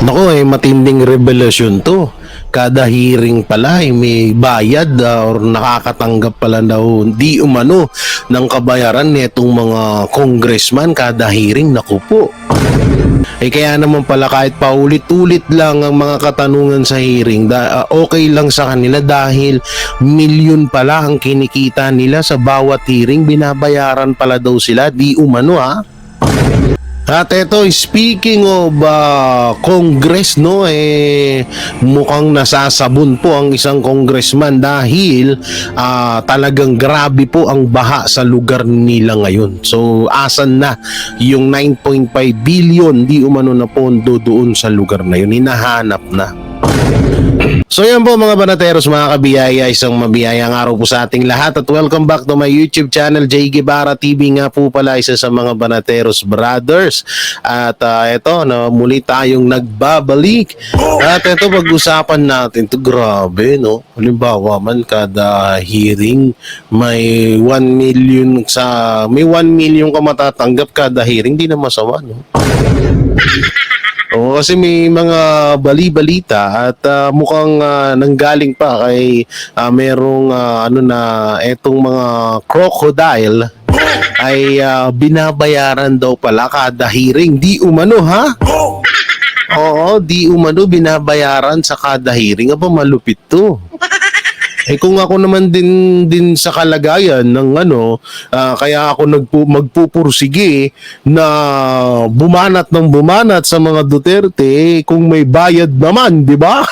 Nako matinding revelasyon to. Kada hearing pala may bayad or nakakatanggap pala daw di umano ng kabayaran nitong mga congressman kada hearing. Naku po. Kaya naman pala kahit paulit-ulit lang ang mga katanungan sa hearing, okay lang sa kanila dahil milyon pala ang kinikita nila sa bawat hearing, binabayaran pala daw sila di umano ha. At eto, speaking of Congress, no, mukhang nasasabon po ang isang congressman dahil talagang grabe po ang baha sa lugar nila ngayon. So, asan na yung 9.5 billion di umano na pondo doon sa lugar na yun? Hinahanap na. So yan po mga banateros, mga kabiyaya, isang mabiyayang araw po sa ating lahat at welcome back to my YouTube channel, Jay Guevara TV nga po pala, isa sa mga Banateros Brothers. At ito, muli tayong nagbabalik. At ito, pag-usapan natin to, grabe no. Halimbawa man kada hearing may 1 million may 1 million ka matatanggap kada hearing, di na masama no. Oo, kasi may mga bali-balita at mukhang nanggaling pa kay merong etong mga crocodile ay binabayaran daw pala kada hearing. Di umano ha? Oo, di umano binabayaran sa kada hearing. Aba, malupit to. Kung ako naman din sa kalagayan ng kaya ako magpupursige na bumanat ng bumanat sa mga Duterte kung may bayad naman, di ba?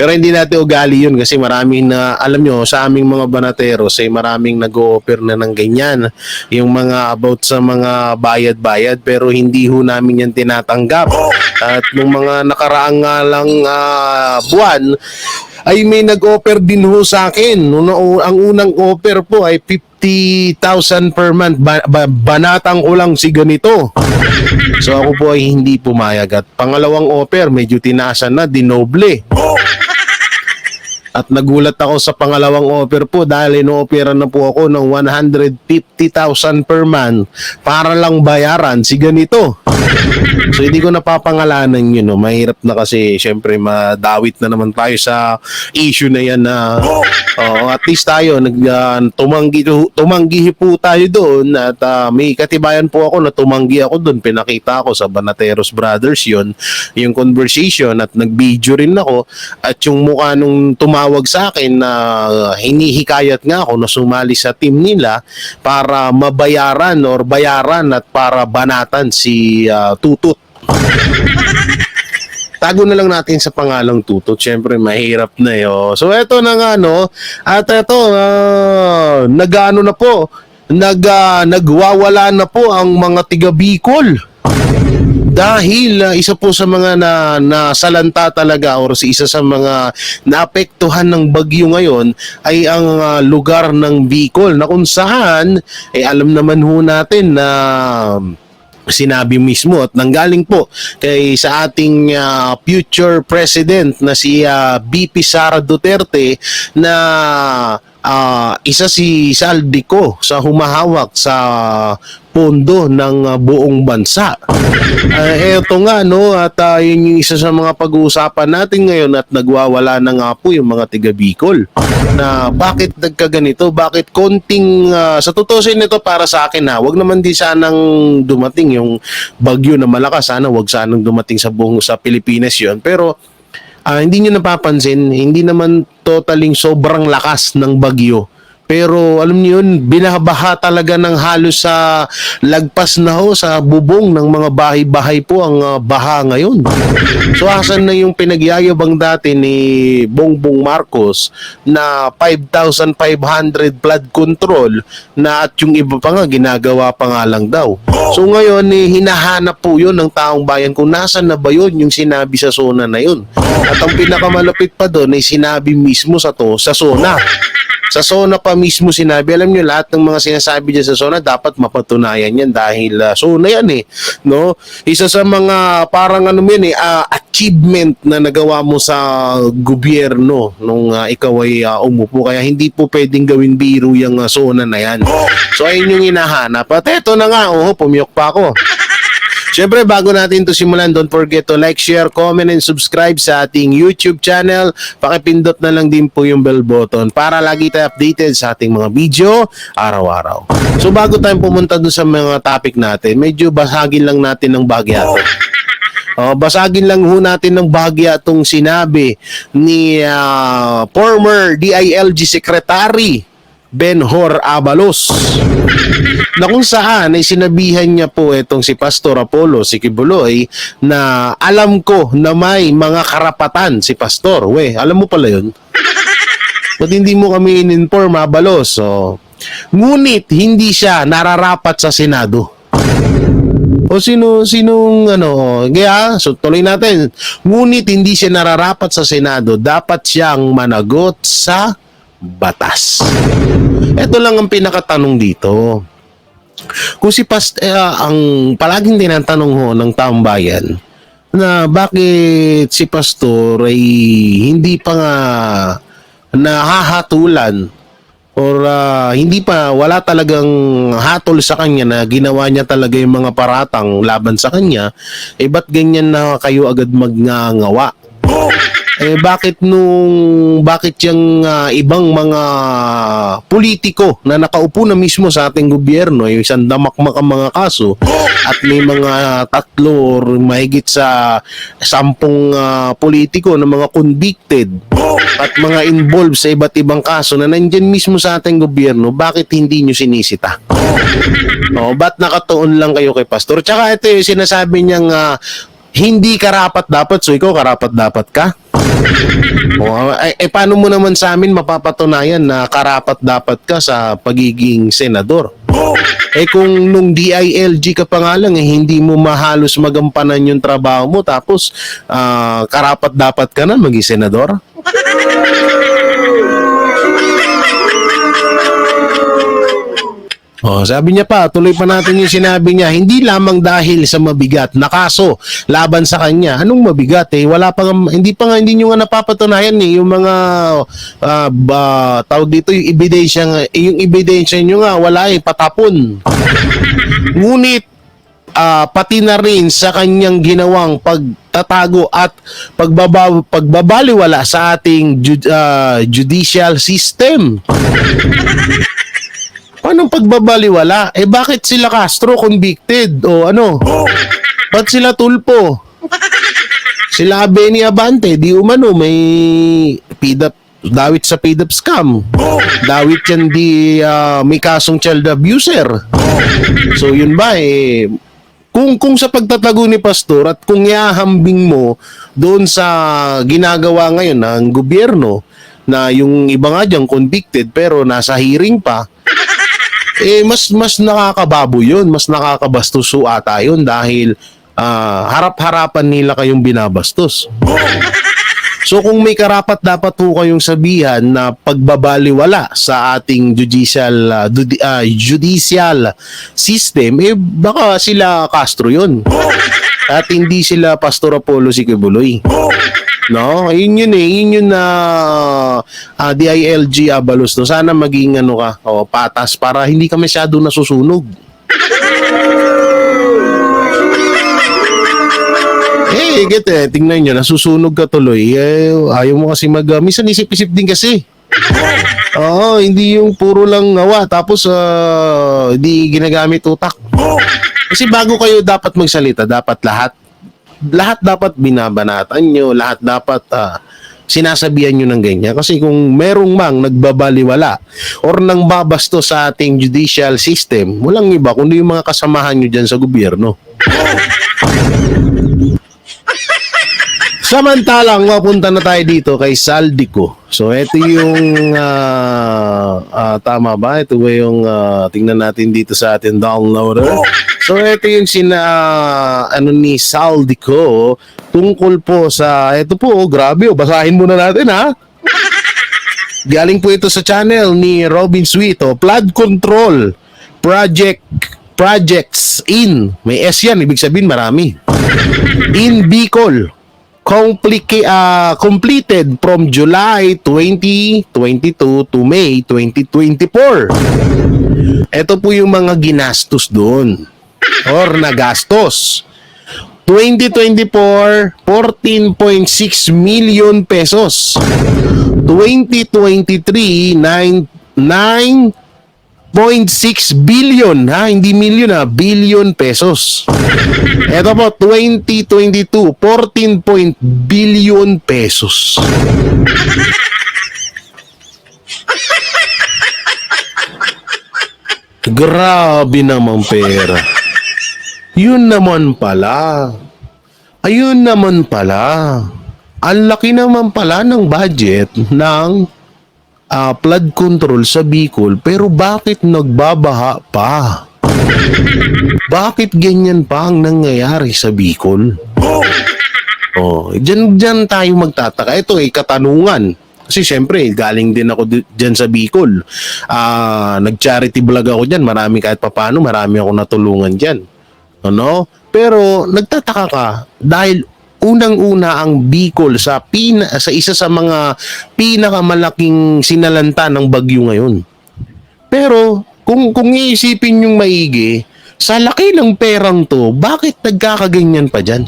Pero hindi natin ugali yun kasi maraming na, alam nyo, sa aming mga Banateros ay maraming nag-o-offer na ng ganyan. Yung mga about sa mga bayad-bayad pero hindi ho namin yan tinatanggap. At nung mga nakaraang lang buwan, ay may nag-offer din ho sa akin. Ang unang offer po ay 50,000 per month. Banatang ko lang si ganito. So ako po ay hindi pumayag. At pangalawang offer, medyo tinasan na, dinoble. At nagulat ako sa pangalawang offer po dahil ino-offeran na po ako ng 150,000 per month para lang bayaran si ganito. So hindi ko napapangalanan yun. No? Mahirap na kasi syempre madawit na naman tayo sa issue na yan na at least tayo tumanggi po tayo doon at may katibayan po ako na tumanggi ako doon. Pinakita ko sa Banateros Brothers yung conversation at nag-video rin ako at yung mukha nung tumawag sa akin na hinihikayat nga ako na sumali sa team nila para mabayaran or bayaran at para banatan si Tutut. Tago na lang natin sa pangalang Tutut. Siyempre, mahirap na yun. So, eto na nga, no? At eto, nagwawala na po ang mga tiga Bicol. Dahil isa po sa mga nasalanta talaga or isa sa mga naapektuhan ng bagyo ngayon ay ang lugar ng Bicol na kung saan alam naman ho natin na sinabi mismo at nanggaling po kay sa ating future president na si BP Sara Duterte na isa si Saldico sa humahawak sa pondo ng buong bansa. Eto nga no at yun yung isa sa mga pag-uusapan natin ngayon at nagwawala na nga po yung mga tiga Bicol. Na bakit nagkaganito? Bakit konting sa tutusin nito para sa akin wag naman di sanang dumating yung bagyo na malakas, wag sanang dumating sa buong sa Pilipinas yon. Pero hindi nyo napapansin, hindi naman totaling sobrang lakas ng bagyo. Pero alam niyo yun, binabaha talaga ng halos sa lagpas na ho sa bubong ng mga bahay-bahay po ang baha ngayon. So asan na yung pinagyayabang dati ni Bongbong Marcos na 5,500 flood control na at yung iba pa nga ginagawa pa nga lang daw. So ngayon hinahanap po yun ng taong bayan kung nasan na ba yun yung sinabi sa zona na yun. At ang pinakamalapit pa doon ay sinabi mismo sa zona. Sa SONA pa mismo sinabi. Alam nyo, lahat ng mga sinasabi dyan sa SONA dapat mapatunayan yan dahil SONA yan no? Isa sa mga parang achievement na nagawa mo sa gobyerno nung ikaw ay umupo. Kaya hindi po pwedeng gawin biro yung SONA na yan. So ayun yung hinahanap. At eto na nga, pumiyok pa ako. Syempre, bago natin to simulan, don't forget to like, share, comment, and subscribe sa ating YouTube channel. Pakipindot na lang din po yung bell button para lagi tayo updated sa ating mga video araw-araw. So bago tayo pumunta dun sa mga topic natin, medyo basagin lang natin ng bahagya to. Basagin lang ho natin ng bahagya itong sinabi ni former DILG Secretary Benhur Abalos, na kung saan ay sinabihan niya po itong si Pastor Apollo Sikibuloy na alam ko na may mga karapatan si Pastor. Alam mo pala yun? Ba't hindi mo kami in-inform, Abalos? Ngunit hindi siya nararapat sa Senado. So tuloy natin. Ngunit hindi siya nararapat sa Senado, dapat siyang managot sa batas. Ito lang ang pinakatanong dito. Kung si ang palaging tinatanong ho ng taong bayan na bakit si Pastor ay hindi pa nga nahahatulan or wala talagang hatol sa kanya na ginawa niya talaga yung mga paratang laban sa kanya, ba't ganyan na kayo agad magngangawa? Bakit yung ibang mga politiko na nakaupo na mismo sa ating gobyerno ay isang damakmak ang mga kaso at may mga 3 or mahigit sa 10 politiko na mga convicted at mga involved sa iba't ibang kaso na nandyan mismo sa ating gobyerno, bakit hindi nyo sinisita? Ba't nakatuon lang kayo kay Pastor? Tsaka ito yung sinasabi niyang hindi karapat dapat, so ikaw karapat dapat ka? Paano mo naman sa amin mapapatunayan na karapat dapat ka sa pagiging senador? Kung nung DILG ka pa nga lang, hindi mo mahalos magampanan yung trabaho mo, tapos karapat dapat ka na maging senador? Sabi niya pa, tuloy pa natin yung sinabi niya, hindi lamang dahil sa mabigat na kaso laban sa kanya. Anong mabigat? Hindi niyo nga napapatunayan yung mga tawag dito, yung ebidensya niyo nga wala, patapon. Ngunit pati na rin sa kanyang ginawang pagtatago at pagbabaliwala sa ating judicial system. Anong pagbabaliwala? Bakit sila Castro convicted? Ba't sila Tulpo? Sila Benny Abante, di umano may dawit sa PDAP scam. Dawit yan may kasong child abuser. So yun ba kung sa pagtatago ni Pastor at kung iahambing mo doon sa ginagawa ngayon ng gobyerno na yung iba nga dyan convicted pero nasa hearing pa, mas nakakababo yun, mas nakakabastos ata yun dahil harap-harapan nila kayong binabastos. So kung may karapat dapat po kayong sabihan na pagbabaliwala sa ating judicial system, baka sila Castro yun. At hindi sila Pastor Apollo Sikibuloy. No, yun na DILG Abalos. No? Sana maging patas para hindi ka masyado nasusunog. Tingnan nyo, nasusunog ka tuloy. Ayaw mo kasi minsan isip-isip din kasi. Hindi yung puro lang ngawa tapos hindi ginagamit utak. Kasi bago kayo dapat magsalita, dapat lahat dapat binabanatan nyo, lahat dapat sinasabihan nyo ng ganyan. Kasi kung merong mang nagbabaliwala or nang babasto sa ating judicial system, walang iba kundi yung mga kasamahan nyo dyan sa gobyerno. Samantalang, mapunta na tayo dito kay Saldico. So, ito yung, tama ba? Ito ba yung, tingnan natin dito sa ating downloader. So, ito yung ni Saldico tungkol po sa, ito po, grabe, basahin muna natin, ha? Galing po ito sa channel ni Robin Sweet, Flood Control Projects in, may S yan, ibig sabihin marami. In Bicol. Completed from July 2022 to May 2024. Ito po yung mga ginastos doon or nagastos. 2024, 14.6 million pesos. 2023, 9.6 billion, ha? Hindi million, ha? Billion pesos. Ito po, 2022, 14 billion pesos. Grabe naman pera. Yun naman pala. Ayun naman pala. Ang laki naman pala ng budget ng flood control sa Bicol, pero bakit nagbabaha pa? Bakit ganyan pa ang nangyayari sa Bicol? Oh, diyan tayo magtataka. Ito ay katanungan. Kasi syempre, galing din ako diyan sa Bicol. Nag-charity vlog ako diyan. Marami kahit papaano, marami ako natulungan diyan. Ano? Pero nagtataka ka dahil unang-una ang Bicol sa isa sa mga pinakamalaking sinalanta ng bagyo ngayon. Pero kung iisipin yung maigi, sa laki ng perang to, bakit nagkakaganyan pa dyan?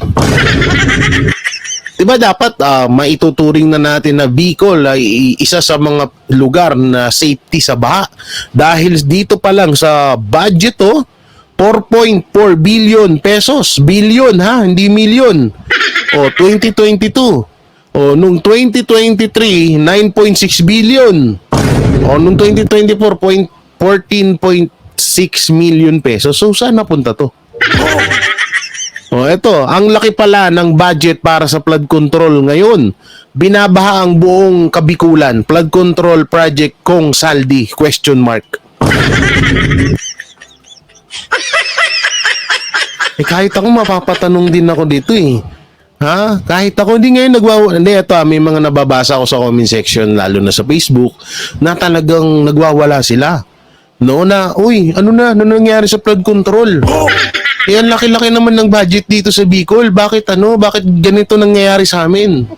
Diba dapat maituturing na natin na Bicol ay isa sa mga lugar na safety sa baha. Dahil dito pa lang sa budget 4.4 billion pesos. Billion, ha? Hindi million. 2022. Nung 2023, 9.6 billion. Nung 2024, 14.6 million pesos. So, saan napunta to? Ito, ang laki pala ng budget para sa flood control ngayon. Binabaha ang buong Kabikulan. Flood control project Kong Saldi? Question mark. Kahit ako mapapatanong din ako dito Ha? Kahit ako hindi ngayon hindi, ito may mga nababasa ako sa comment section lalo na sa Facebook na talagang nagwawala sila. Ano nangyari sa flood control? Ang laki-laki naman ng budget dito sa Bicol. Bakit ganito nangyayari sa amin?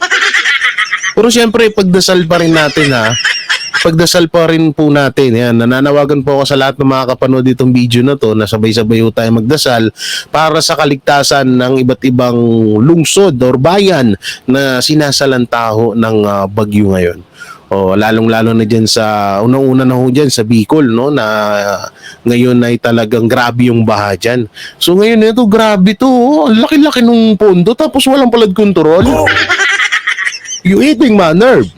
Pero syempre, pagdasal pa rin natin, ha? Pagdasal pa rin po natin. Yan, nananawagan po ako sa lahat ng mga kapanood itong video na to na sabay-sabay tayo magdasal para sa kaligtasan ng iba't ibang lungsod or bayan na sinasalantaho ng bagyo ngayon. Lalong-lalo na dyan sa unang-una na dyan sa Bicol, na ngayon ay talagang grabe yung baha dyan. So ngayon ito, grabe to. Laki-laki nung pondo tapos walang flood control. You eating my nerve.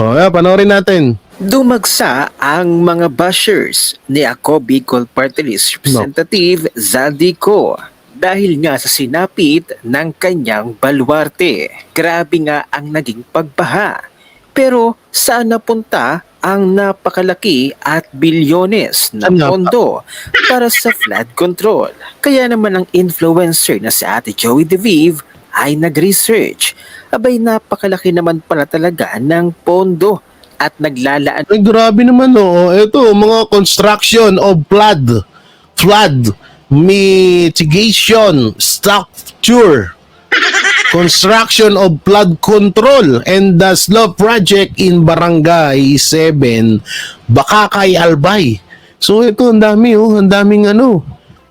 Panoorin natin. Dumagsa ang mga bashers ni Ako Bicol Party List Representative Zaldico dahil nga sa sinapit ng kanyang baluarte. Grabe nga ang naging pagbaha. Pero saan napunta ang napakalaki at bilyones na pondo para sa flood control? Kaya naman ang influencer na si Ate Joey DeVive ay nag-research. Abay, napakalaki naman pala talaga ng pondo at naglalaan. Ay, grabe naman, Ito, mga construction of flood mitigation structure, construction of flood control and the slope project in Barangay 7, Bakakay, Albay. So ito, ang daming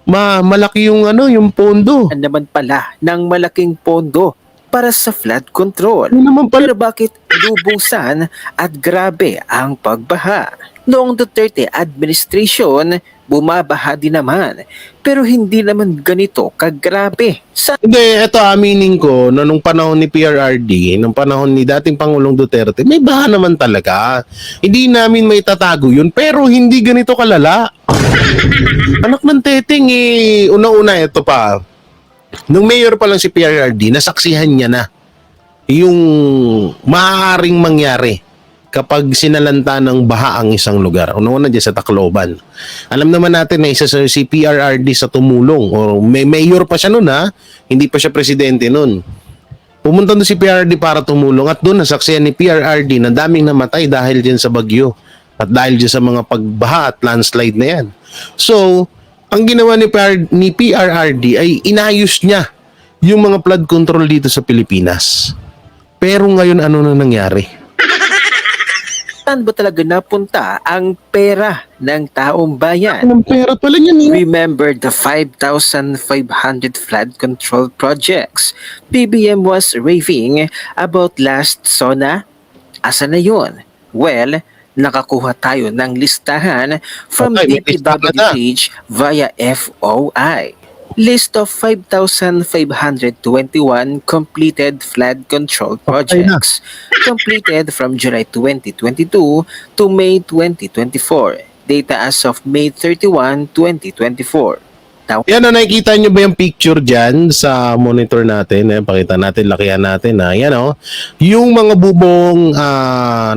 malaki yung pondo. Naman pala ng malaking pondo para sa flood control. Pero bakit lubusan at grabe ang pagbaha? Noong Duterte administration, bumabaha din naman. Pero hindi naman ganito kagrabe. Hindi, ito aminin ko na nung panahon ni PRRD, nung panahon ni dating Pangulong Duterte, may baha naman talaga. Hindi namin may tatago yun, pero hindi ganito kalala. Anak ng teteng una-una ito pa. Nung mayor pa lang si PRRD, nasaksihan niya na yung maaaring mangyari kapag sinalanta ng baha ang isang lugar. Una-una dyan sa Tacloban. Alam naman natin na isa si PRRD sa tumulong. O may mayor pa siya nun, ha? Hindi pa siya presidente nun. Pumunta doon si PRRD para tumulong at doon nasaksihan ni PRRD na daming namatay dahil dyan sa bagyo at dahil dyan sa mga pagbaha at landslide na yan. So, ang ginawa ni PRRD ay inayos niya yung mga flood control dito sa Pilipinas. Pero ngayon ano na nangyari? Saan ba talaga napunta ang pera ng taong bayan? Anong pera pala niyan eh? Remember the 5,500 flood control projects PBM was raving about last SONA? Asa na yun? Well, nakakuha tayo ng listahan from Okay, may listahan na. DPWH via FOI. List of 5,521 completed flood control Okay na. projects completed from July 2022 to May 2024. Data as of May 31, 2024. Yan na, nakikita nyo ba yung picture dyan sa monitor natin? Pakita natin, lakihan natin. Yan o. Yung mga bubong,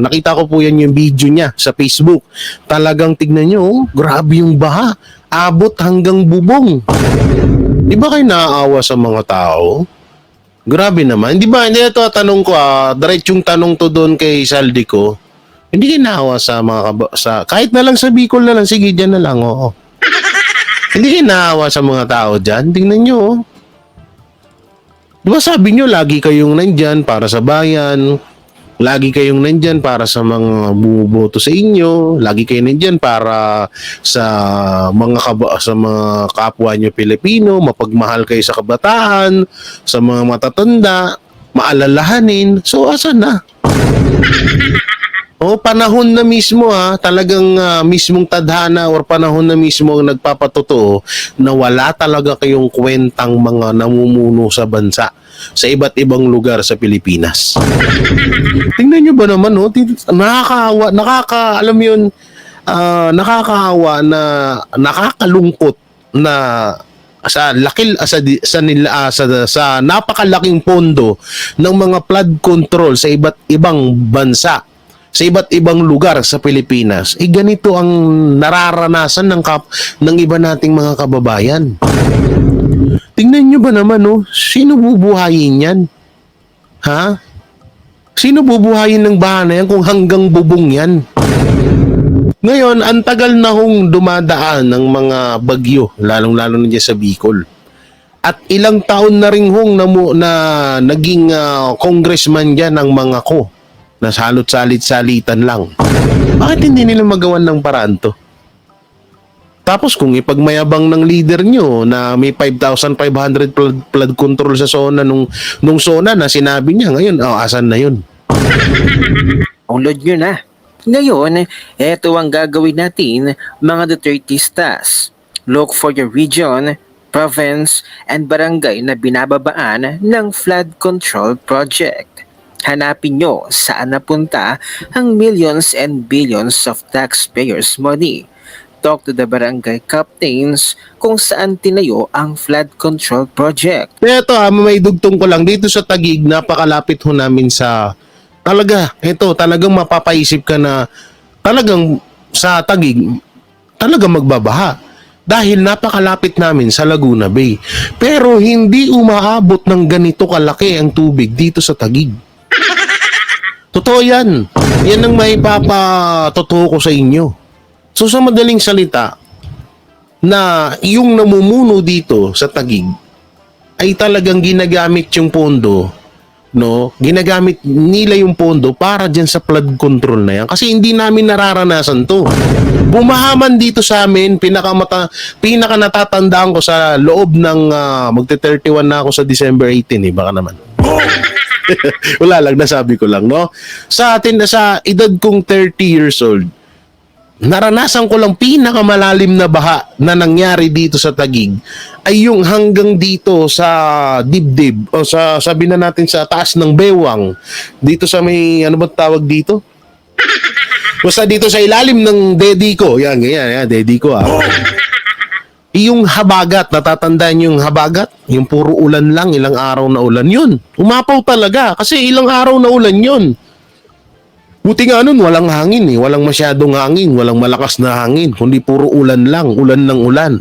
nakita ko po yan yung video niya sa Facebook. Talagang tignan nyo, grabe yung baha. Abot hanggang bubong. Di ba kayo naaawa sa mga tao? Grabe naman. Di ba, hindi ito tanong ko, diretsong tanong to doon kay Saldi ko. Hindi kayo naawa sa mga kahit na lang sa Bicol na lang, sige dyan na lang, oo. Hindi kayo naawa sa mga tao dyan. Tingnan nyo. Oh. Di ba sabi nyo, lagi kayong nandyan para sa bayan. Lagi kayong nandyan para sa mga bumuboto sa inyo. Lagi kayo nandyan para sa sa mga kapwa nyo Pilipino. Mapagmahal kayo sa kabataan. Sa mga matatanda. Maalalahanin. So, asan na? O panahon na mismo talagang mismong tadhana or panahon na mismo ang nagpapatotoo na wala talaga kayong kwentang mga namumuno sa bansa sa iba't ibang lugar sa Pilipinas. Tingnan nyo ba naman, nakakaawa, alam yun, nakakaawa na nakakalungkot na sa napakalaking pondo ng mga flood control sa iba't ibang bansa, sa iba't ibang lugar sa Pilipinas, ganito ang nararanasan ng iba nating mga kababayan. Tingnan nyo ba naman, sino bubuhayin yan? Ha? Sino bubuhayin ng baha na yan kung hanggang bubong yan? Ngayon, ang tagal na hong dumadaan ng mga bagyo, lalong-lalo na dyan sa Bicol. At ilang taon na rin hong na naging congressman dyan ng mga ko. Na salot-salit-salitan lang. Bakit hindi nila magawan ng paraan to? Tapos kung ipagmayabang ng leader nyo na may 5,500 flood control sa SONA nung SONA na sinabi niya, ngayon, asan na yun? Download nyo na. Ngayon, eto ang gagawin natin mga Dutertistas. Look for your region, province, and barangay na binababaan ng flood control project. Hanapin nyo saan napunta ang millions and billions of taxpayers' money. Talk to the barangay captains kung saan tinayo ang flood control project. Ito may dugtong ko lang. Dito sa Taguig, napakalapit ho namin sa... talagang mapapaisip ka na talagang sa Taguig, talagang magbabaha. Dahil napakalapit namin sa Laguna Bay. Pero hindi umaabot ng ganito kalaki ang tubig dito sa Taguig. Totoo yan. Yan ang may papatotoo ko sa inyo. So sa madaling salita, na yung namumuno dito sa Taguig ay talagang ginagamit yung pondo, ginagamit nila yung pondo para dyan sa flood control na yan. Kasi hindi namin nararanasan to. Bumahaman dito sa amin, pinaka natatandaan ko sa loob ng magte-31 na ako sa December 18 baka naman. Wala lang, nasabi ko lang, Sa atin, sa edad kong 30 years old, naranasan ko lang pinakamalalim na baha na nangyari dito sa Taguig ay yung hanggang dito sa dibdib o sabi na natin sa taas ng bewang. Dito sa may, ano ba tawag dito? Basta dito sa ilalim ng dedi ko. Yan, dedi ko Yung habagat, natatandaan yung habagat? Yung puro ulan lang, ilang araw na ulan yun. Umapaw talaga kasi ilang araw na ulan yun. Buti nga nun, walang hangin walang masyadong hangin, walang malakas na hangin, kundi puro ulan lang, ulan ng ulan.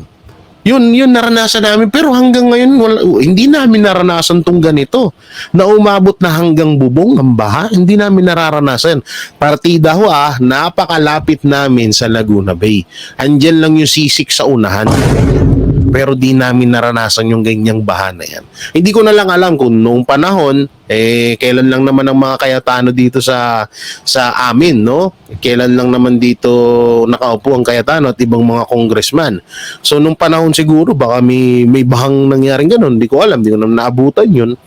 Yun naranasan namin, pero hanggang ngayon hindi namin naranasan tong ganito. Na umabot na hanggang bubong ang baha, hindi namin nararanasan. Partida ho napakalapit namin sa Laguna Bay. Andyan lang yung sisik sa unahan. pero di namin naranasan yung ganyang baha na yan. Hindi ko na lang alam kung noong panahon, kailan lang naman ang mga Cayetano dito sa amin, no? Kailan lang naman dito nakaupo ang Cayetano at ibang mga congressman. So nung panahon siguro baka may bahang nangyaring ganun, hindi ko alam, hindi ko naman naabutan yun.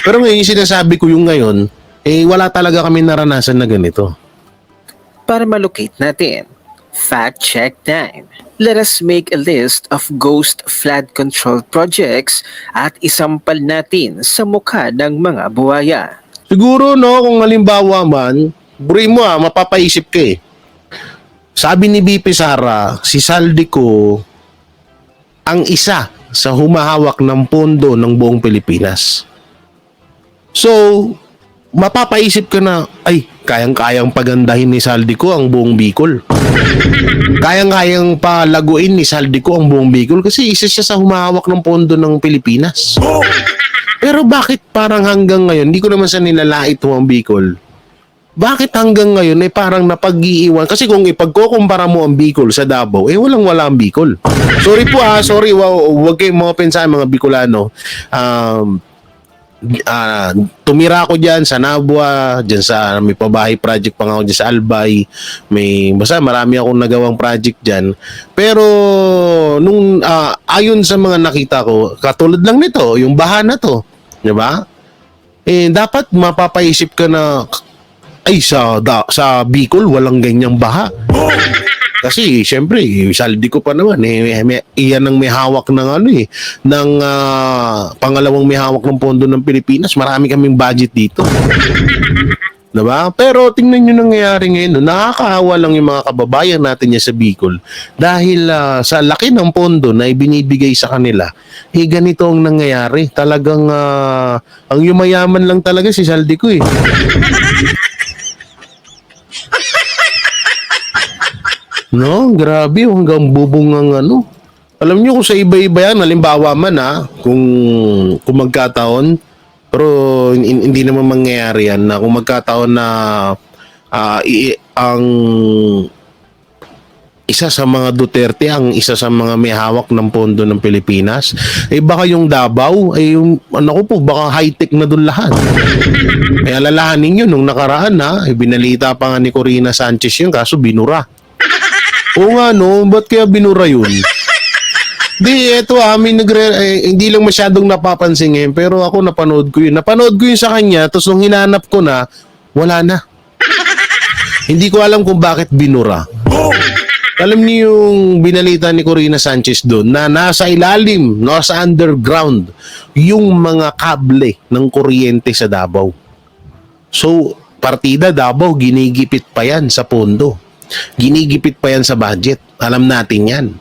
Pero ngayon yung sinasabi ko yung ngayon, wala talaga kami naranasan na ganito. Para malocate natin, fact check time. Let us make a list of ghost flood control projects at isampal natin sa mukha ng mga buhaya. Siguro no, kung halimbawa man, buri mo mapapaisip ka eh. Sabi ni BP Sara, si Saldico ang isa sa humahawak ng pondo ng buong Pilipinas. So, mapapaisip ka na, ay, kayang-kayang pagandahin ni Saldico ang buong Bicol. Kayang-kayang palaguin ni Saldico ang buong Bicol kasi isa siya sa humahawak ng pondo ng Pilipinas. Pero bakit parang hanggang ngayon, hindi ko naman sa nilalait ang Bicol, bakit hanggang ngayon parang napag-iiwan? Kasi kung ipagkukumpara mo ang Bicol sa Davao, walang-wala ang Bicol. Sorry po sorry, wag kayong ma-open sa mga Bicolano. Tumira ako dyan sa Nabua, dyan sa may pabahay project pa nga ako dyan sa Albay, basta marami akong nagawang project dyan. Pero nung ayon sa mga nakita ko, katulad lang nito, yung baha na to, di ba? Dapat mapapaisip ka na, ay sa Bicol walang ganyang baha. Kasi syempre, Saldico pa naman iyan ang may hawak ng ng pangalawang may hawak ng pondo ng Pilipinas. Marami kaming budget dito. Diba? Pero tingnan nyo nangyayari ngayon, nakakaawa lang yung mga kababayan natin niya sa Bicol dahil sa laki ng pondo na ibinibigay sa kanila, ganito ang nangyayari. Talagang ang yumayaman lang talaga si Saldico eh. No, grabe, hanggang bubong ang Alam niyo kung sa iba-iba yan, halimbawa man kung magkataon, pero hindi naman mangyayari yan na kung magkataon na ang isa sa mga Duterte, ang isa sa mga may hawak ng pondo ng Pilipinas, baka yung Davao, baka high-tech na doon lahat. Kaya alalahanin nyo, nung nakaraan binalita pa nga ni Corina Sanchez yun, kaso binura. Oo nga ba't kaya binura yun? Di, eto hindi lang masyadong napapansin ngayon, pero ako napanood ko yun. Napanood ko yun sa kanya, tapos nung hinanap ko na, wala na. Hindi ko alam kung bakit binura. Alam niyo yung binalita ni Corina Sanchez doon na nasa ilalim, nasa underground, yung mga kable ng kuryente sa Davao. So, partida Davao, ginigipit pa yan sa pondo. Ginigipit pa yan sa budget. Alam natin yan.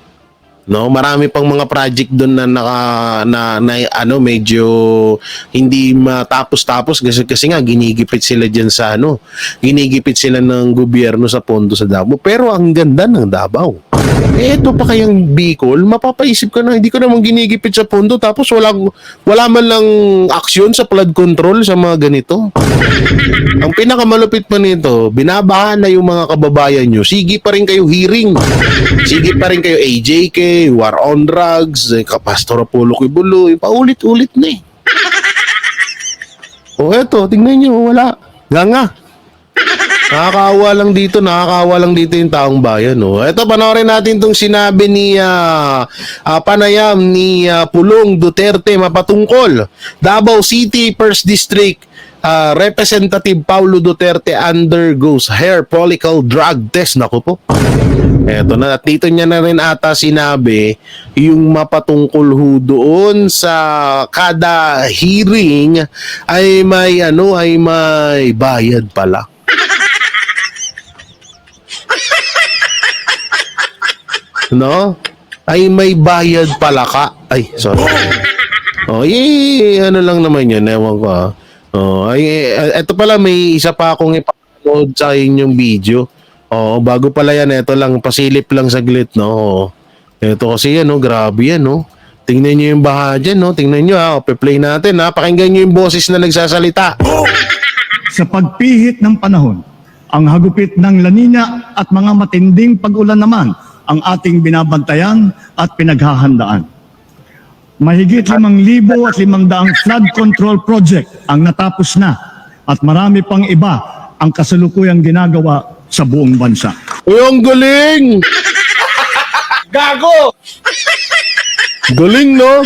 No, marami pang mga project doon na medyo hindi matapos-tapos kasi nga ginigipit sila diyan sa ginigipit sila ng gobyerno sa pondo sa Davao. Pero ang ganda ng Davao. Ito pa kayang Bicol, mapapaisip ka na hindi ko naman ginigipit sa pondo tapos wala man lang aksyon sa flood control sa mga ganito. Ang pinakamalupit pa nito, binabahan na yung mga kababayan nyo. Sige pa rin kayo hearing. Sige pa rin kayo AJK, War on Drugs, Pastor Apollo Kibulo, paulit-ulit na eh. Eto, tingnan nyo, wala. Nga. Nakakaawa lang dito yung taong bayan. Eto, panoorin natin itong sinabi ni panayam ni Pulong Duterte mapatungkol. Davao City 1st District Representative Paulo Duterte undergoes hair follicle drug test. Naku po. Eto na, at dito niya na rin ata sinabi yung mapatungkol doon sa kada hearing ay may bayad pala. No? Ay may bayad pala ka. Ay, sorry. Lang naman yun. Ewan ko eto pala, may isa pa akong ipapanood sa inyong video. Bago pala yan, eto lang, pasilip lang saglit, no? Eto kasi yan, grabe yan, no? Tingnan nyo yung baha dyan, no? Tingnan nyo, play natin, pakinggan nyo yung boses na nagsasalita. Sa pagpihit ng panahon, ang hagupit ng La Nina at mga matinding pag-ulan naman ang ating binabantayan at pinaghahandaan. Mahigit 5,500 flood control project ang natapos na at marami pang iba ang kasalukuyang ginagawa sa buong bansa. Uy, ang galing! Gago! Galing, no?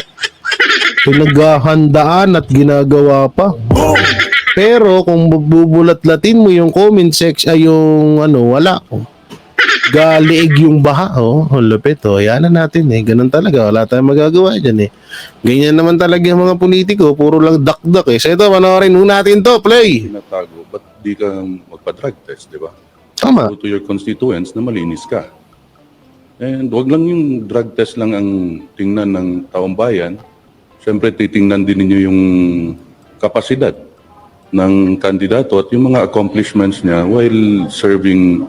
Pinaghahandaan at ginagawa pa. Pero kung bubulat-latin mo yung comment section, ay yung ano, wala. Galiig yung baha, ang lupit, yan na natin ganun talaga, wala tayong magagawa dyan Ganyan naman talaga yung mga politiko, puro lang dakdak So ito, panoorin mo natin to, play. Tinatago, ba't di ka magpa-drug test, di ba? Tama. Go to your constituents na malinis ka. And wag lang yung drug test lang ang tingnan ng taong bayan. Siyempre, titingnan din ninyo yung kapasidad ng kandidato at yung mga accomplishments niya while serving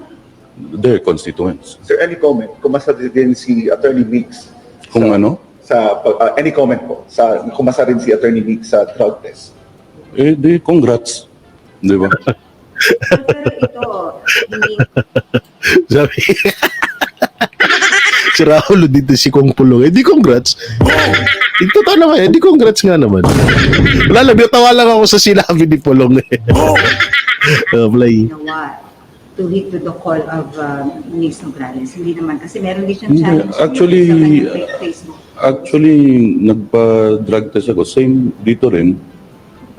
their constituents. Sir, any comment? Kumasa din si Attorney Meeks? Kung ano? Any comment po? Kumasa rin si Attorney Meeks sa drug test? Di congrats. Di ba? Pero ito, hindi Sabi, si Raul dito si Kong Pulong, di congrats. Totoo naman, di congrats nga naman. Wala lang, natawa lang ako sa sinabi ni Pulong play. ginawa to hit with the call of Ms. Nograles. Hindi naman, kasi meron din siyang Hindi, challenge actually, sa kanyang Facebook. Actually, nagpa-drug test ako. Same dito rin.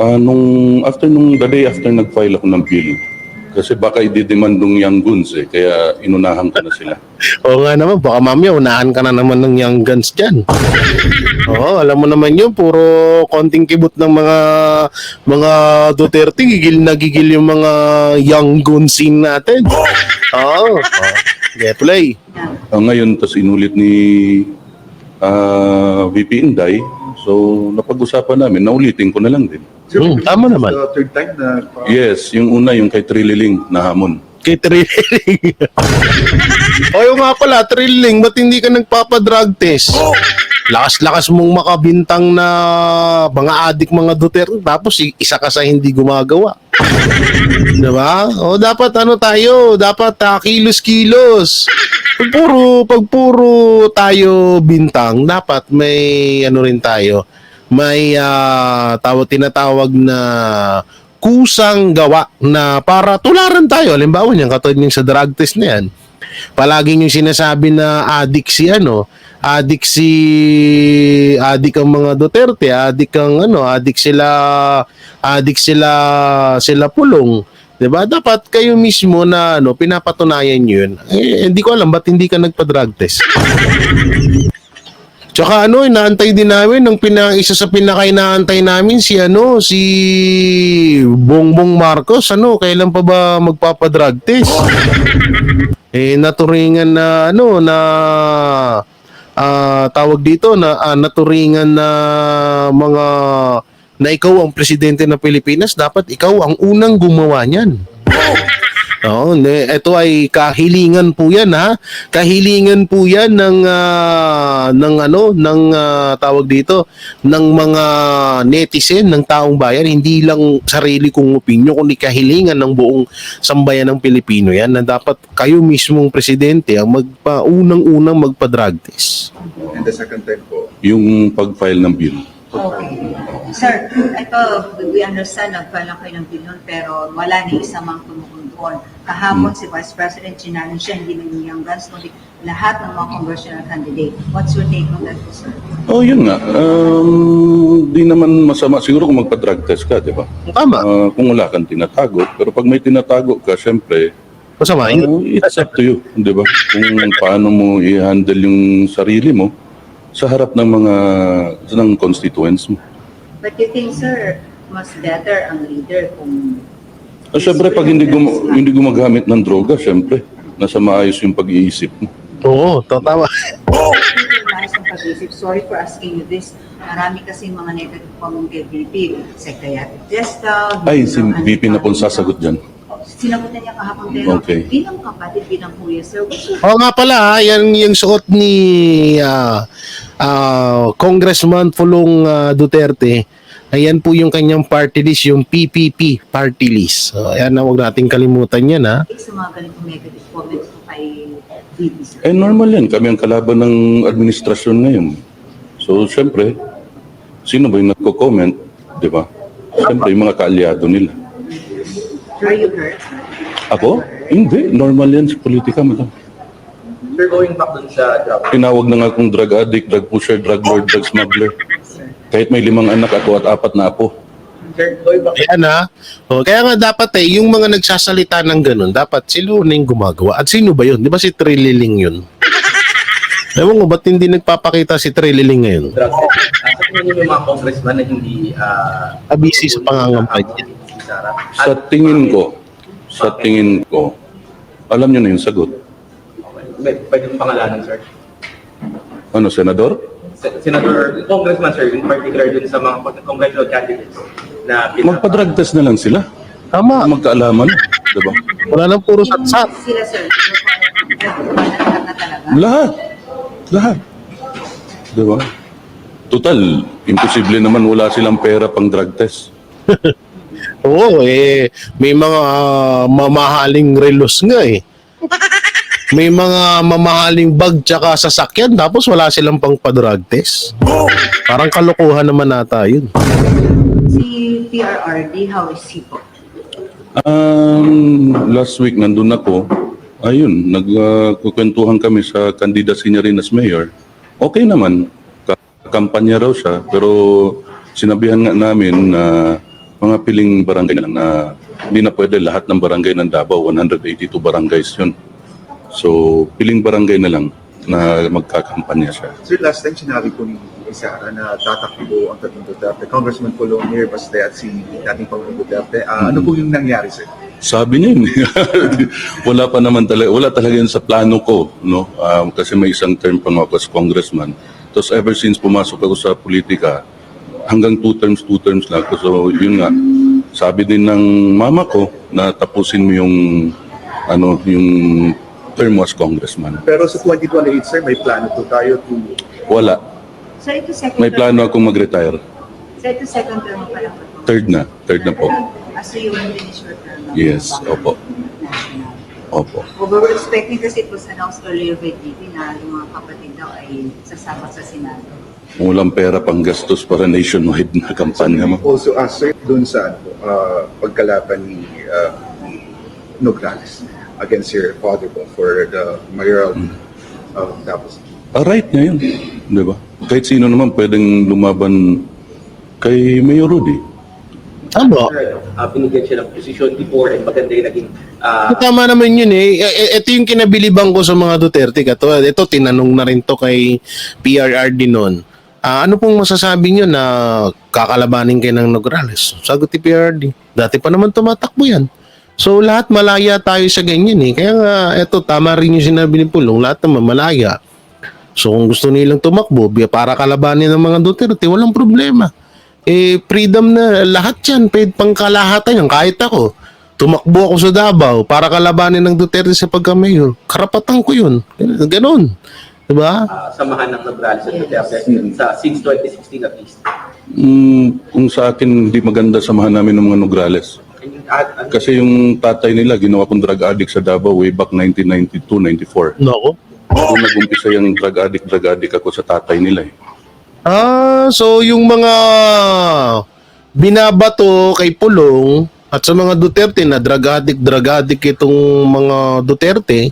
The day after nag-file ako ng bill. Kasi baka i-demandong young guns kaya inunahan ko na sila. Oo nga naman, baka mamaya unahan ka na naman ng young guns dyan. Oo, alam mo naman yun, puro konting kibot ng mga Duterte, gigil na gigil yung mga young guns scene natin. Oo. Okay, play. Ngayon, tas inulit ni VP Inday. So, napag-usapan namin, naulitin ko na lang din. Tama naman. The third time na... Yes, yung una, yung kay Trililing na hamon. Kay Trilling. O yung nga pala, Trilling, ba't hindi ka nagpapadrug test? Lakas-lakas mong makabintang na mga adik mga Duterte, tapos isa ka sa hindi gumagawa. Diba? O dapat dapat kilos-kilos. Pag puro tayo bintang, dapat may rin tayo. May tinatawag na kusang gawa na para tularan tayo. Halimbawa niyan, katulad yung sa drug test na yan. Palaging yung sinasabi na adik ang mga Duterte, adik sila Pulong. 'Di ba? Dapat kayo mismo na pinapatunayan niyo 'yun. Hindi ko alam ba't hindi ka nagpa-drug test. Tsaka inaantay din namin isa sa pinaka-inaantay namin si Bongbong Marcos, kailan pa ba magpapa-drug test? Naturingan na tawag dito naturingan na mga na ikaw ang presidente ng Pilipinas, dapat ikaw ang unang gumawa niyan. Ito ay kahilingan po yan Kahilingan po yan ng tawag dito ng mga netizen, ng taong bayan, hindi lang sarili kong opinyon kundi kahilingan ng buong sambayan ng Pilipino yan na dapat kayo mismong presidente ang unang magpa-drug test. And the second time po? Yung pag-file ng bill. Okay. Sir, ito, we understand, nag-file lang kayo ng bilyon, pero wala ni isa mang tumukong doon. Kahapon si Vice President challenge siya, hindi lang yung guns, kundi lahat ng mga congressional candidate. What's your take on that, sir? Yun nga. Di naman masama. Siguro kung magpa-drug test ka, di ba? Tama. Kung wala kang tinatago. Pero pag may tinatago ka, syempre, Masama. it's up to you, di ba? Kung paano mo i-handle yung sarili mo sa harap ng constituents mo. But you think, sir, mas better ang leader kung... Syempre, pag hindi gumagamit ng droga, syempre, nasa maayos yung pag-iisip mo. Oo, tama. Sorry for asking you this. Marami kasi mga negative comment kay VP. Psychiatric test daw. Ay, si VP na pong sasagot dyan. Sinagot na niya kahapon, pero Okay. bilang kapatid, bilang kuya, sir, Oo nga pala, yan yung suot ni Congressman Pulong Duterte. Ayan po yung kanyang party list, yung PPP party list. So, ayan na, huwag nating kalimutan yan sa mga ganitong negative comments kay VP, sir? Eh normal yan, kami ang kalaban ng administrasyon ngayon. So syempre, sino ba yung nagko-comment, di ba? Syempre, yung mga kaalyado nila. Are you hurt, sir? Ako? Hindi, normal yan sa politika, madam. Sir, going back dun sa job, Tinawag na nga akong drug addict, drug pusher, drug lord, drug smuggler. Kahit may 5 anak ako at 4 na apo. sir, going back Kaya na, kaya nga dapat yung mga nagsasalita ng ganun, dapat sila na yung gumagawa. At sino ba yun? Di ba si Trililing yun? Ewan ko, ba't hindi nagpapakita si Trililing ngayon? drug test. Sa tingin niyo yung mga congressman na hindi Abisi sa pangangampay niya. si Sara? Sa tingin ko, alam nyo na yung sagot. Pwede yung pangalanan, sir. Ano, senador? Senator, congressman, sir, in particular dun sa mga congressional candidates na Magpa-drug test na lang sila. Tama, Magkaalaman, di ba? wala nang puro satsat. Sila, sir. Lahat na talaga. Lahat. Di ba? Total, imposible naman wala silang pera pang drug test. Oo, may mga mamahaling relos nga eh. May mga mamahaling bag tsaka sasakyan tapos wala silang pang pa-drug test. Parang kalokohan naman nata yun. Si PRRD, how is he po? Last week nandun ako, ayun, nagkukwentuhan kami sa candidacy niya rin as mayor. Okay naman, kampanya raw siya, pero sinabihan nga namin na mga piling barangay na lang na hindi na pwede lahat ng barangay ng Davao, 182 barangays yun. So, piling barangay na lang na magkakampanya siya. Sir, last time sinabi ko ni Sara na tatakbo ang tatlong Duterte, Congressman Colonier, Baste at si dating Pangulong Duterte. Ano po yung nangyari, sir? Sabi niya yun. Wala pa naman talaga, wala talaga yun sa plano ko, no? Kasi may isang term pa nga ako as congressman. Tapos ever since pumasok ako sa politika, hanggang 2 terms lang ako. So yun nga, sabi din ng mama ko na tapusin mo yung yung term mo as congressman. Pero sa 2028, sir, may plano po tayo to... Wala. So ito second May plano akong mag-retire. So ito second term pa lang po. Third na po. So you will finish your term? Yes, opo. Opo. We were expecting kasi it was announced earlier by TV na yung mga kapatid daw ay sasama sa Senado. Walang pera pang gastos para nationwide na kampanya mo. Also, sir, dun sa pagkalaban ni Nograles against your father po for the mayoral tapos. Right niya yun. Di ba? Kahit sino naman pwedeng lumaban kay Mayor Rudy. Tama. Binigyan siya ng posisyon before and maganda yung naging Tama naman yun eh. Ito yung kinabilibang ko sa mga Duterte. Ito, tinanong na rin to kay PRRD noon. Ano pong masasabi nyo na kakalabanin kayo ng Nograles? Sagot ni PRRD. Dati pa naman tumatakbo yan. So lahat malaya tayo sa ganyan eh. Kaya nga, eto, tama rin yung sinabi ni Pulong. Lahat naman malaya. So kung gusto nilang tumakbo, para kalabanin ng mga Duterte, walang problema. Freedom na lahat yan. Pwede pang kalahatan yan. Kahit ako, tumakbo ako sa Davao para kalabanin ng Duterte sa pagka-mayor. Karapatan ko yun. Ganon. Diba? samahan ng Nograles at Duterte since 2016 at least. Kung sa akin, hindi maganda samahan namin ng mga Nograles. Can you add, Kasi yung tatay nila, ginawa kong drug addict sa Davao way back 1992-94. Nako. Kung nag-umpisa yung drug addict ako sa tatay nila eh. So yung mga binabato kay Pulong at sa mga Duterte na drug addict itong mga Duterte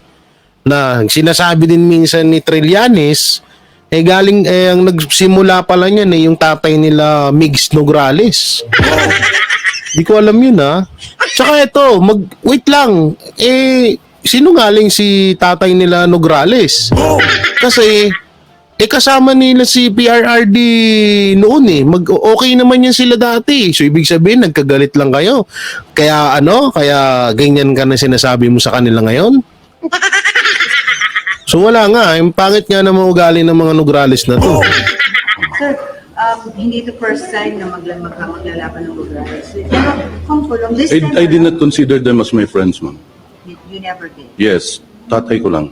na sinasabi din minsan ni Trillanes, galing ang nagsimula pala niyan yung tatay nila Migs Nograles. Di ko alam yun Tsaka ito, wait lang, sinungaling si tatay nila Nograles. Kasi kasama nila si PRRD noon okay naman yan sila dati. So ibig sabihin nagkagalit lang kayo. Kaya kaya ganyan ka na sinasabi mo sa kanila ngayon? So wala nga, yung pangit nga na mga ugali ng mga Nograles na to. Sir, hindi the first time na maglalaban ng Nograles. Pero kung Pulong, this time I did not consider them as my friends, ma'am. you never did. Yes, tatay ko lang.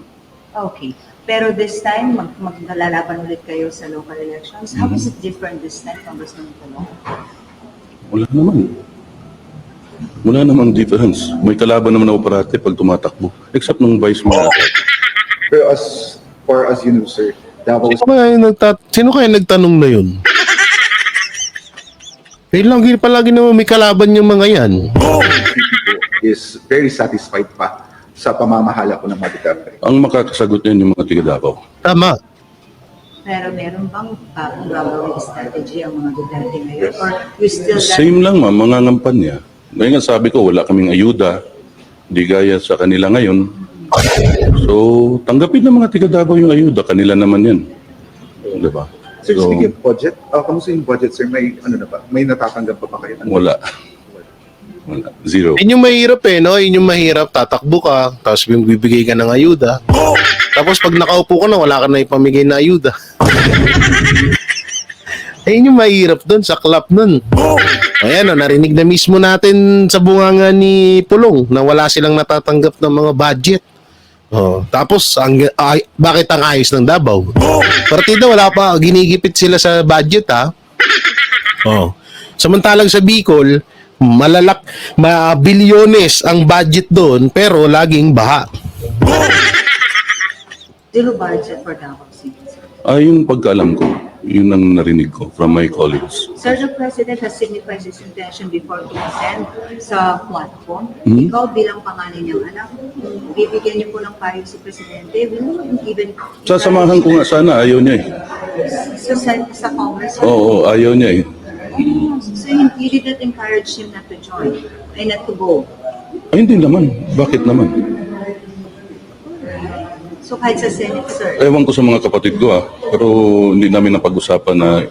Okay. Pero this time, maglalaban ulit kayo sa local elections. How is it different this time, Congressman Pulong? Wala naman. Wala namang difference. May kalaban naman ako parati pag tumatakbo. Except nung vice mayor. Pero as far as you know, sir, Davao Sino kaya nagtanong na yun? Palagi naman may kalaban yung mga yan. is very satisfied pa sa pamamahala po ng mga Duterte. Ang makakasagot niyan yung mga tiga Davao. Tama. Pero meron bang bagong gagawin strategy ang mga Duterte ngayon? Or you still Same lang ma'am, mga ngampanya. Ngayon nga sabi ko, wala kaming ayuda. Di gaya sa kanila ngayon. So, tanggapin ng mga tiga Davao yung ayuda. Kanila naman yan. Di ba? Sir, So, speaking of budget, kamusta yung budget, sir? May, ano na ba? May natatanggap pa ba kayo? wala. Wala. Zero. Yun yung mahirap no? Yun yung mahirap. Tatakbo ka, tapos bibigay ka ng ayuda. Tapos pag nakaupo ka na, wala ka na ipamigay na ayuda. Yun yung mahirap dun, saklap nun. Ayan, narinig na mismo natin sa bunganga ni Pulong na wala silang natatanggap ng mga budget. Tapos, bakit ang ayos ng Davao? Partida, wala pa, ginigipit sila sa budget, ha? Samantalang sa Bicol, bilyones ang budget doon, pero laging baha. zero budget for Davao City? Yung pagkaalam ko, yun ang narinig ko from my colleagues. Sir, the President has signified his intention before to attend sa platform. Hmm? Ikaw bilang pangalan niyang anak, kung bibigyan niyo po ng payo si Presidente, will you even... Sasamahan ko nga sana, ayaw niya eh. Sa Congress? Oo, ayaw niya eh. So you did not encourage him not to join, ay not to go. Ay, hindi naman. Bakit naman? So kahit sa Senate, sir, Ewan ko sa mga kapatid ko pero hindi namin napag-usapan na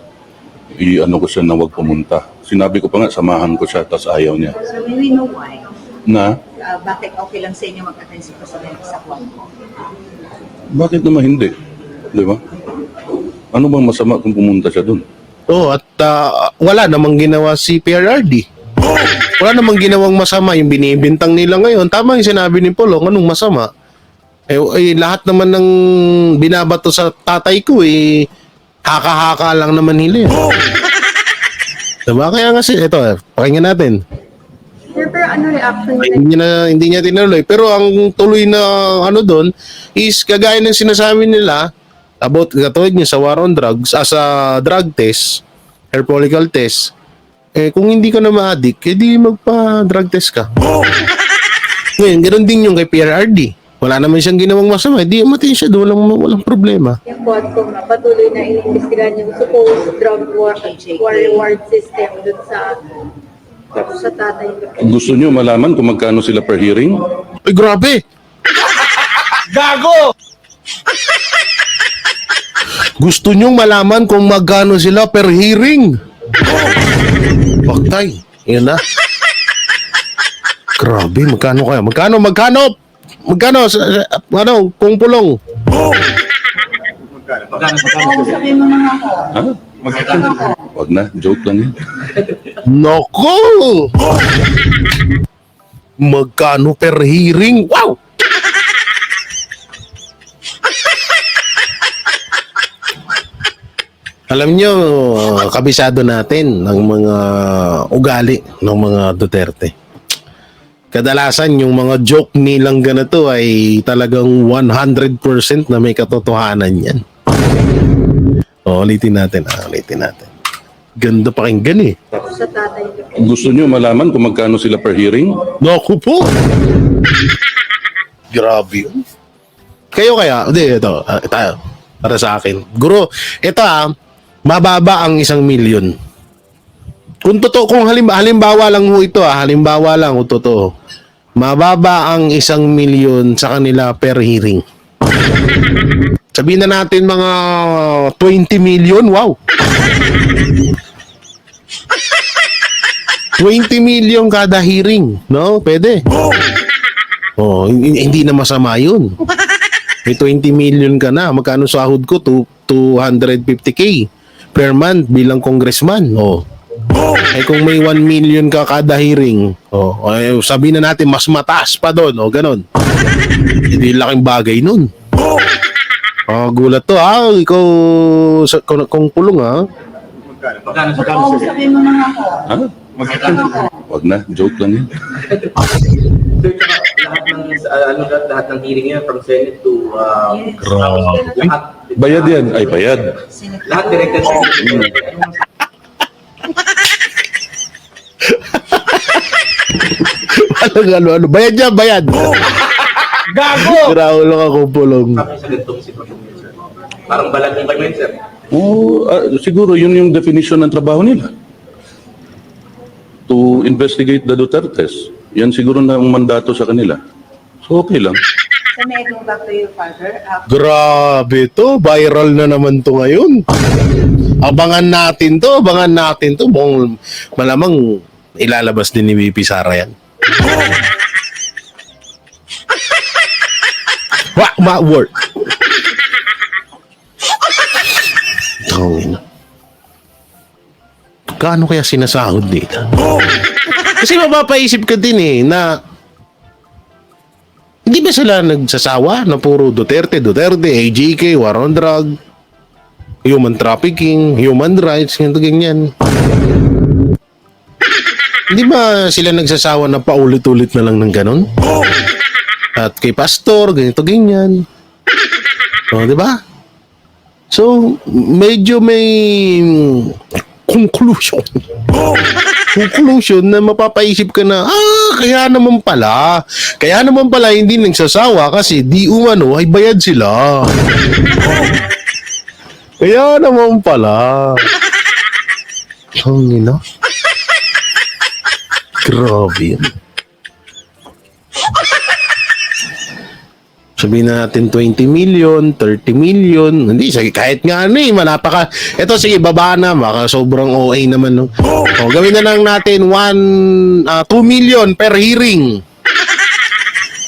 i-ano ko siya na huwag pumunta. Sinabi ko pa nga, samahan ko siya, tapos ayaw niya. so may we know why. Na, Bakit okay lang sa inyo mag-attend si Presidente sa platform? bakit naman hindi? Di ba? Ano bang masama kung pumunta siya dun? At wala namang ginawa si PRRD. Wala namang ginawang masama yung binibintang nila ngayon. Tama yung sinabi ni Pulong, anong masama? Lahat naman ng binabato sa tatay ko haka-haka lang naman nila yun. Diba? Kaya nga ito, pakinggan natin. Sir, pero ano reaction nila? Hindi niya tinuloy. Pero ang tuloy na doon is kagaya ng sinasabi nila about katulad niya sa war on drugs, sa drug test, hair follicle test, kung hindi ka na ma-addict, edi magpa-drug test ka. Ngayon, ganoon din yung kay PRRD. Wala naman siyang ginawang masama, edi matin siya doon, walang problema. Yung Quadcom na patuloy na iniimbestigahan yung supposed drug war reward system dun sa tatay. Gusto niyo malaman kung magkano sila per hearing? Ay, grabe! Gago! Gusto niyong malaman kung magkano sila per hearing? Paktay. Yan na. Grabe, magkano kaya? Magkano? Kung Pulong? Sabi mo mga ako. Ha? Wag na, joke lang yan. Nako! Magkano per hearing? Wow! Alam nyo, kabisado natin ng mga ugali ng mga Duterte. Kadalasan yung mga joke nilang ganito ay talagang 100% na may katotohanan yan. Ulitin natin. Ganda pakinggan Sa tatay. Gusto niyo malaman kung magkano sila per hearing? Naku po! Grabe yun. Kayo kaya, ito, tayo, para sa akin. Guro, ito mababa ang 1 milyon. Kung totoo, kung halimbawa lang ho ito halimbawa lang kung totoo. Mababa ang 1 milyon sa kanila per hearing. Sabihin na natin mga 20 million, wow. 20 million kada hearing, no? Pwede. Hindi na masama yun. May 20 million ka na. Magkano sahod ko? 250K per month bilang congressman. Kung may 1 million ka kada hearing, sabihin na natin mas mataas pa doon, ganon. Hindi laking bagay nun. Gulat to ikaw kung Pulong Sabi mo mga ako. Ha? Wag na, joke lang yan. Sir, tsaka lahat ng hearing yan from Senate to Grabe. lahat. Bayad yan. Ay, bayad. Lahat directed sa Ano, bayad yan, bayad. Gago! Raulo ka kupulong. kami sa ganitong sitwasyon yun, sir. Parang balag ng kayo, sir. Oo, siguro yun yung definition ng trabaho nila. To investigate the Dutertes. Yan siguro na ang mandato sa kanila. So okay lang. So may I go back to your father? Grabe to, viral na naman to ngayon. Abangan natin to. Malamang ilalabas din ni VP Sara yan. Work. Tangina. Kaano kaya sinasahod dito? Kasi mapapaisip ka din na hindi ba sila nagsasawa na puro Duterte, AJK, war on drug, human trafficking, human rights, ganyan. Hindi ba sila nagsasawa na paulit-ulit na lang ng ganon? At kay pastor, ganyan. O, di ba? So, medyo may conclusion na mapapaisip ka na, kaya naman pala hindi nagsasawa kasi di umano ay bayad sila. Kaya naman pala. Hangina. Grabe yan. Sabihin natin 20 million, 30 million. Hindi, sige, kahit nga malapaka. Ito, sige, baba na. Baka sobrang OA naman, no? O, gawin na lang natin 2 million per hearing.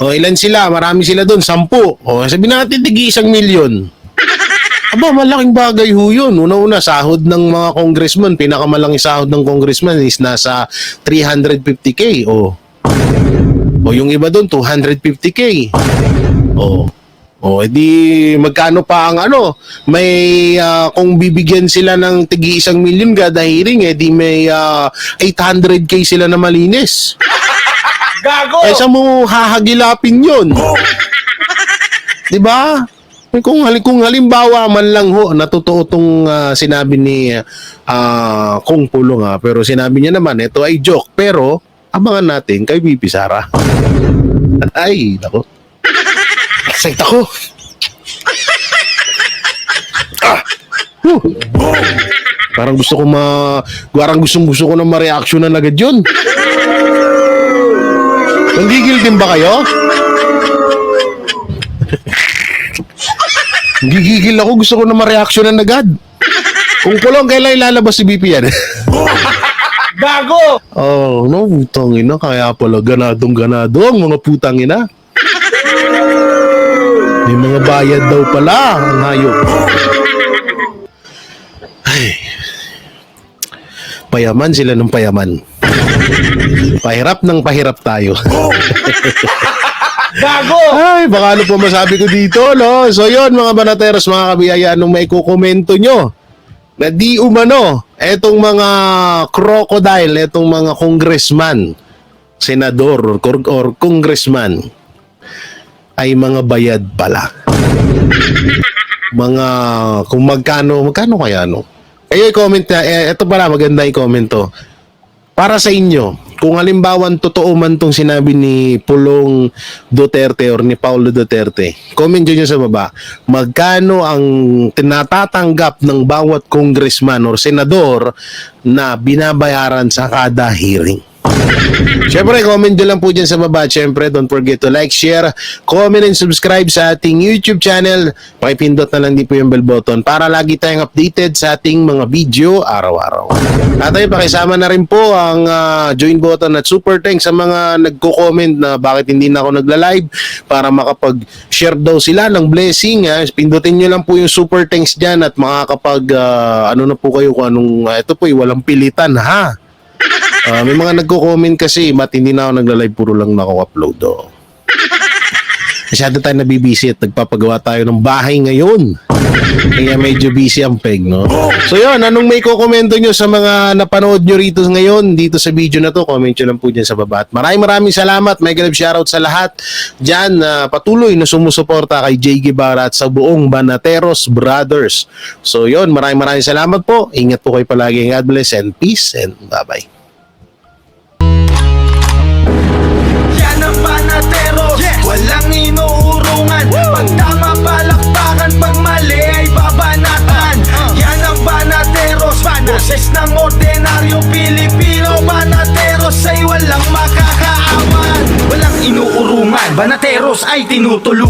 O, ilan sila? Marami sila doon, 10. O, sabihin natin, tigi 1 million. Aba, malaking bagay ho yun. Una-una, sahod ng mga congressman, pinakamalaking sahod ng congressman is nasa 350K. O yung iba doon, 250K. Edi magkano pa ang may kung bibigyan sila ng tigi 1 million kada hearing, edi may 800K sila na malinis. Gago! Eh sa mo hahagilapin yun? Diba? Kung halimbawa man lang ho, natotoo tong sinabi ni Kong Pulong pero sinabi niya naman, ito ay joke, pero abangan natin kay VP Sara. Ay, nako. Excited ako. Parang gusto ko na ma-reactionan agad yun. Nanggigil din ba kayo? Gigigil ako, gusto ko na ma-reactionan agad. Kung Pulong, kailan ilalabas si BP yan? Gago! Oh, no, putang ina. Kaya pala ganadong-ganado ang mga putang ina. May mga bayad daw pala ang hayop. Ay. Payaman sila ng payaman. Pahirap ng pahirap tayo. Gago! Ay, baka ano po masabi ko dito, no? So yun, mga banateros, mga kabiyaya, anong may kukomento nyo? Na di umano, etong mga crocodile, etong mga congressman, senador, or congressman, ay mga bayad pala. Mga, kung magkano kaya, no? Kayo i-comment na, ito pala, maganda i-comment to. Para sa inyo, kung halimbawa totoo man tong sinabi ni Pulong Duterte or ni Paulo Duterte, comment nyo sa baba, magkano ang tinatatanggap ng bawat congressman or senador na binabayaran sa kada hearing. Siyempre, comment nyo lang po dyan sa baba. Siyempre, don't forget to like, share, comment, and subscribe sa ating YouTube channel. Pakipindot na lang din po yung bell button para lagi tayong updated sa ating mga video araw-araw. At ay, pakisama na rin po ang join button at super thanks sa mga nagko-comment na bakit hindi na ako nagla-live para makapag-share daw sila ng blessing. Pindutin nyo lang po yung super thanks dyan at makakapag ano na po kayo kung anong ito po, walang pilitan ha. May mga nagko-comment kasi, ba't hindi na ako nagla-live, puro lang nako-upload. Masyado tayo nabibisi at nagpapagawa tayo ng bahay ngayon. Kaya medyo busy ang peg, no? So yun, anong may kukomento nyo sa mga napanood nyo rito ngayon dito sa video na to? Comment nyo lang po dyan sa baba. At maraming salamat. Mega love shoutout sa lahat dyan na patuloy na sumusuporta kay Jay Guevara at sa buong Banateros Brothers. So yun, maraming salamat po. Ingat po kayo palagi. God bless and peace and bye-bye. Yan ang Banateros, walang inuurungan. Pag tama palakpakan, pag mali ay babanatan. Yan ang Banateros, boses ng ordinaryong Pilipino. Banateros ay walang makakaawan, walang inuurungan. Banateros ay tinutulungan.